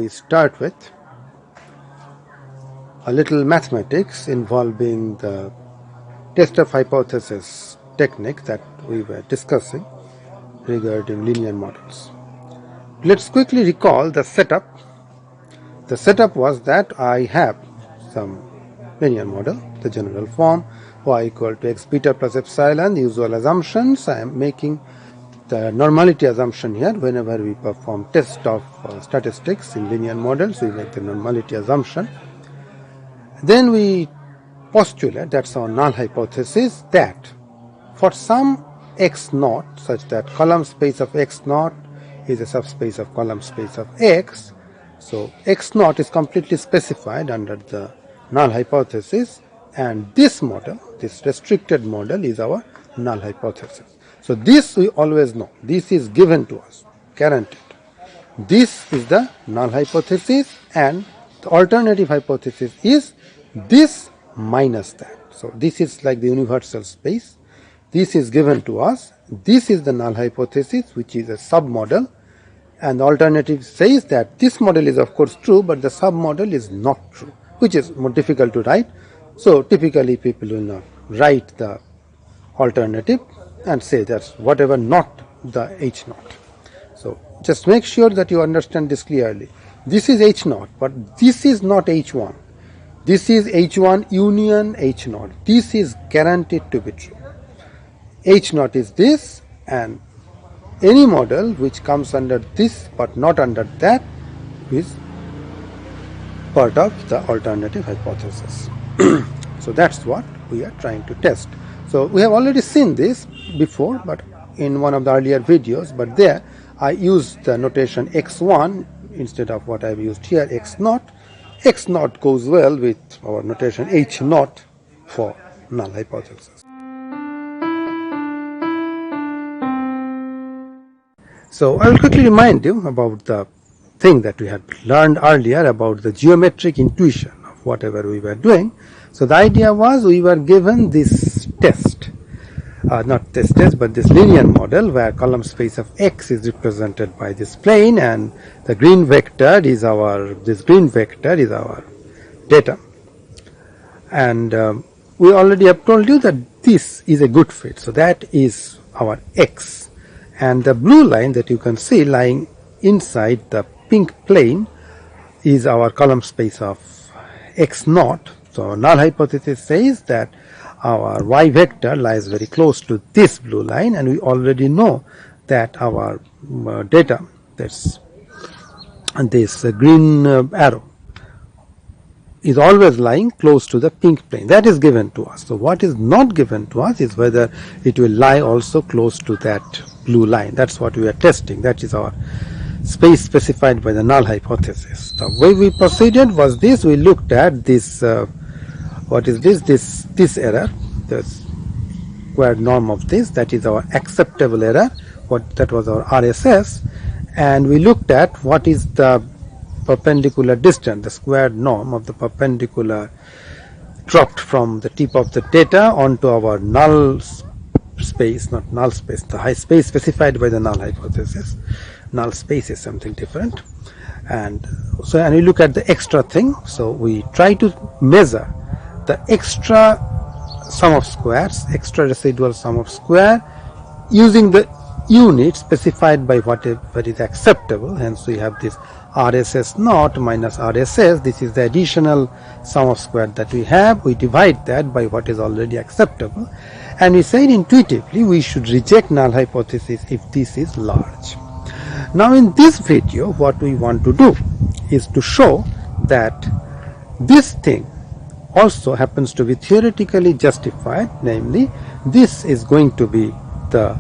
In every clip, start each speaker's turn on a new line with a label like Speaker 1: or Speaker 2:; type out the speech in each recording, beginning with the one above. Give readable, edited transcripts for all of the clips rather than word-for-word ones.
Speaker 1: we start with a little mathematics involving the test of hypothesis technique that we were discussing regarding linear models. Let's quickly recall the setup. The setup was that I have some linear model, the general form y equal to x beta plus epsilon, the usual assumptions. I am making the normality assumption here. Whenever we perform test of statistics in linear models, we make the normality assumption. Then we postulate, that's our null hypothesis, that for some x naught such that column space of x naught is a subspace of column space of x, so x naught is completely specified under the null hypothesis, and this model, this restricted model, is our null hypothesis. So this we always know, this is given to us, guaranteed. This is the null hypothesis, and the alternative hypothesis is this minus that. So this is like the universal space. This is given to us. This is the null hypothesis, which is a submodel, and the alternative says that this model is of course true, but the submodel is not true, which is more difficult to write. So typically people will not write the alternative and say that's whatever not the H naught. So just make sure that you understand this clearly. This is H naught, but this is not H1. This is H1 union H naught. This is guaranteed to be true. H naught is this, and any model which comes under this but not under that is part of the alternative hypothesis. So that's what we are trying to test. So we have already seen this before, but in one of the earlier videos, but there I used the notation x1 instead of what I've used here, x naught. X naught goes well with our notation H naught for null hypothesis. So I will quickly remind you about the thing that we had learned earlier about the geometric intuition of whatever we were doing. So the idea was we were given this test, not this test, but this linear model where column space of x is represented by this plane, and the green vector is our data. And we already have told you that this is a good fit. So that is our x. And the blue line that you can see lying inside the pink plane is our column space of x naught. So null hypothesis says that our y vector lies very close to this blue line, and we already know that our data, that's this green arrow, is always lying close to the pink plane. That is given to us. So what is not given to us is whether it will lie also close to that blue line. That's what we are testing. That is our space specified by the null hypothesis. The way we proceeded was this. We looked at this, what is this? This error, the squared norm of this, that is our acceptable error. That was our RSS. And we looked at what is the perpendicular distance, the squared norm of the perpendicular dropped from the tip of the data onto our null space, not null space, the high space specified by the null hypothesis. Null space is something different. And so, and we look at the extra thing. So we try to measure the extra sum of squares, extra residual sum of square, using the unit specified by whatever is acceptable. Hence we have this RSS naught minus RSS. This is the additional sum of square that we have. We divide that by what is already acceptable, and we said intuitively we should reject null hypothesis if this is large. Now in this video what we want to do is to show that this thing also happens to be theoretically justified, namely this is going to be the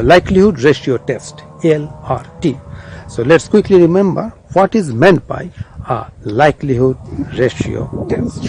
Speaker 1: likelihood ratio test, LRT. So let's quickly remember what is meant by a likelihood ratio test.